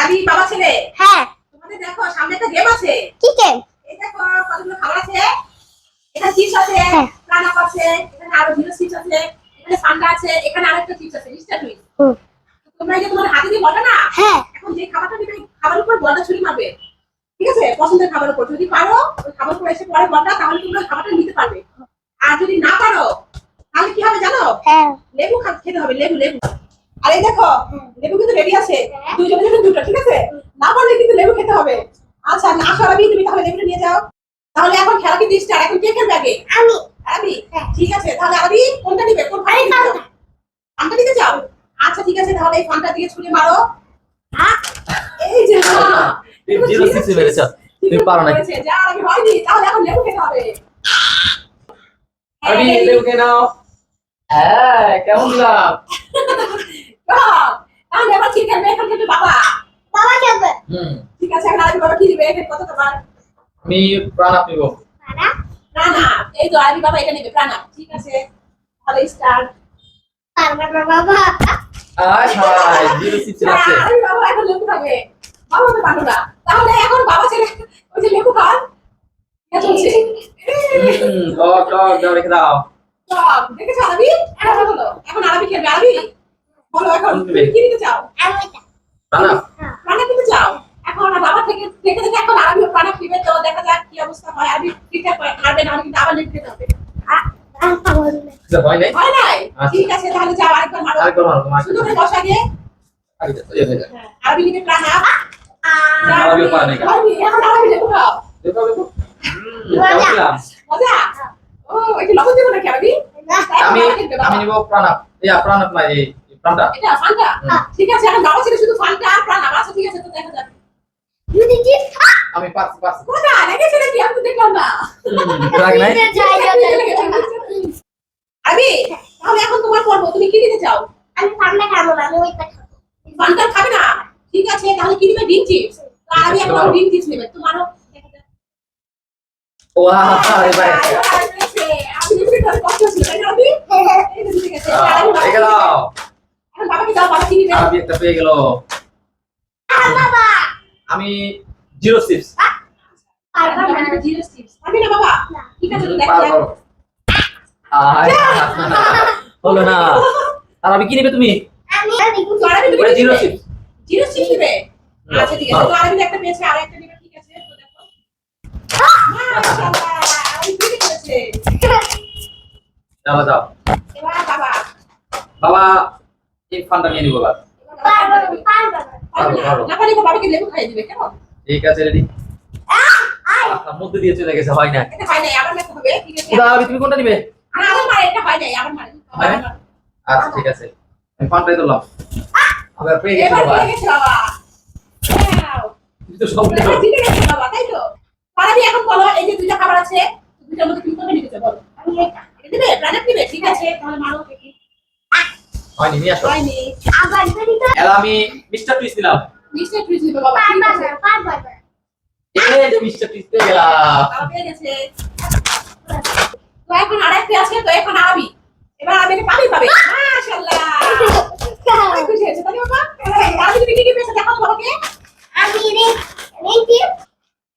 আদি বাবা ছেলে হ্যাঁ তোমাদের দেখো সামনে একটা গেম আছে। কি গেম? এই দেখো কতগুলো খাবার আছে। এখানে চিপস আছে, প্রাণাপ আছে, এখানে আরো জিরো চিপস আছে, এখানে ফান্ডা আছে, এখানে আরেকটা চিপস আছে মিস্টার টুইস। তোমরা এই যে তোমার হাতে দিয়ে বলবে না, হ্যাঁ এখন যে খাবারটা নিবে খাবার উপর বলটা ছুরি মারবে। ঠিক আছে, পছন্দের খাবার উপর যদি পারো ওই খাবার উপর এসে পরে বলটা, তাহলে তোমরা খাবারটা নিতে পারবে। আর যদি না পারো তাহলে কি হবে জানো? হ্যাঁ লেবু খেতে হবে, লেবু লেবু। আর এই দেখো লেবু কিন্তু রেডি আছে, দুইজনের জন্য দুটো, ঠিক আছে? না পারলে কিন্তু লেবু খেতে হবে। আচ্ছা না আসো আরবি, তুমি তাহলে লেবুটা নিয়ে যাও। তাহলে এখন খেলা কি স্টার্ট, এখন কে খেলবে আগে? আমি। আরবি, ঠিক আছে তাহলে আরবি কোনটা নিবে? কোন ফানটা নিতে চাও? আচ্ছা ঠিক আছে, তাহলে এই ফানটা দিয়ে ছুরি মারো। এই যে জিরো সিক্স মেরেছ, তুমি পারো না। যা আমি হয়নি, তাহলে এখন লেবু খেতে হবে। আরবি লেবু খেয়ে নাও। হ্যাঁ কেমন দিলাম? তাহলে এবার ঠিক আছে, এখন খেলবে বাবা। বাবা খেলবে। ঠিক আছে, এখন আরবি বাবা কি দিবে? এখন কত তোমার? আমি প্রাণাপ নিব। প্রাণাপ, এই তো আরবি বাবা এটা নেবে প্রাণাপ। ঠিক আছে তাহলে স্টার্ট। বাবা আয় হায় জিরো সিক্স লাগছে। আরবি বাবা এখন লেবু খাবে, বাবা তো পারো না। তাহলে এখন বাবা ছেলে ওই যে লেবু খান চলছে। দাও রেখে দাও। দেখেছো আরবি? এখন বলো, এখন আরবি খেলবে। আরবি বলো এখন তুমি কি নিতে চাও? প্রাণাপ প্রাণাপ নিতে চাও? এখন বাবা থেকে দেখে দেখে এখন আরবি প্রাণাপ নিবে, তো দেখা যাক কি অবস্থা হয়। আরবি ঠিক আছে পারবে না, কিন্তু আবার লেবু খেতে হবে। ভয় নেই। হয় নাই? ঠিক আছে তাহলে যাও আরেকবার মারো। আরেকবার মারো, তোমার শুধু করে বসা গিয়ে আরবি নিবে প্রাণাপ। আরবিও পারে না। আরবি এখন আরবি লেবু খাও। দেখো দেখো কেমন দিলাম? মজা? ও এটা লবণ দেবো নাকি আরবি? আমি নিব প্রাণাপ। প্রাণাপ না, এই প্রাণটা। এটা ফান্টা। ঠিক আছে, এখন বাবা ছেলে শুধু ফান্টা আর প্রাণাপ। আচ্ছা ঠিক আছে, তো দেখা যাক। আমি পারছি। কোথায় লেগেছে নাকি? আমি তো দেখলাম না। রাগ নাই। আরবি তাহলে এখন তোমার পর্ব, তুমি কি দিতে চাও? আমি ফান্ডা খাবো না, আমি ওইটা খাবো। ফান্টা খাবে না? ঠিক আছে তাহলে কি দিবে? ডিম চিপস। তো আরবি এখন ডিম চিপস নেবে। তোমারও দেখা যাক। ওয়াও এবার আমি নিতে করে কষ্ট ছিল তাই না আরবি? এই যে ঠিক আছে। রেখে দাও। এখন বাবাকে দাও, বাবা কি নিবে? আরবি একটা পেয়ে গেল। বাবা আমি জিরো সিক্স। পারবে না জিরো চিপস। পারবে না বাবা? ঠিক আছে তো দেখা যাক। পারবো। হলো না। আর আমি কি নেবে তুমি? তো আরবি তুমি ওটা কি জিরো নিবে? সিক্স। জিরো চিপস নিবে? আচ্ছা ঠিক আছে, তো আরবি একটা পেয়েছে আর একটা নিবে। ঠিক আছে তো দেখো। মাশাআল্লাহ, আরবি কি করেছে? যাও যাও। এবার বাবা বাবা এই ফান্ডা নিয়ে নিব বাবা। পারবো। না পারলে বাবাকে লেবু খাইয়ে দিবে কেমন? ঠিক আছে রেডি। মধ্যে দিয়ে চলে গেছে, হয় না। এটা হয় নাই, আবার মেতে হবে। ঠিক আছে দাঁড়াবি, তুমি কোনটা নিবে? না আবার মারে, এটা হয় নাই, আবার মারে। আচ্ছা ঠিক আছে, আমি ফান্ডাই দিলাম। আবার পেয়ে গেছি এবার বাবা। পেয়ে গেছে বাবা। Wow! তুমি তো সব এবার জিতে গেছে বাবা, তাই তো? পারাবি এখন বলো, এই যে দুইটা খাবার আছে, দুইটার মধ্যে তুমি কোনটা নিতে চাও বলো? আমি এটা নিবে, প্রাণাপ নিবে? ঠিক আছে তাহলে মারো দেখি। হয়নি, নিয়ে আসো। হয়নি। আবার দিতে এলা আমি মিস্টার টুইস্ট দিলাম। নিশ্চয়ই ট্রিট নিবে বাবা। ঠিক আছে। পারবে এই যে মিস্টার টুইস্ট পেয়ে গেলাম। বাবা পেয়ে গেছে। তো এখন আরেকটা আছে, তো এখন আরবি। এবার আরবি পাবে। মাশাআল্লাহ। অনেক খুশি হয়েছে তাই বাবা? আরবি তুমি কি পেয়েছো দেখাও তো বাবাকে। আমি রেখি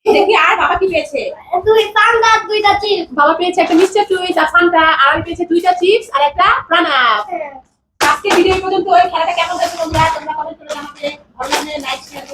দেখি আর বাবা কি পেয়েছে। দুই পান্ডা দুইটা চিপস। বাবা পেয়েছে একটা মিস্টার টুইস আর ফান্টা, আর আমি পেয়েছে দুইটা চিপস আর একটা প্রাণাপ। আজকে ভিডিও পর্যন্ত। ওই খেলাটা কেমন হয়েছে তোমরা কমেন্ট করে জানাবে। ভালো লাগলে লাইক শেয়ার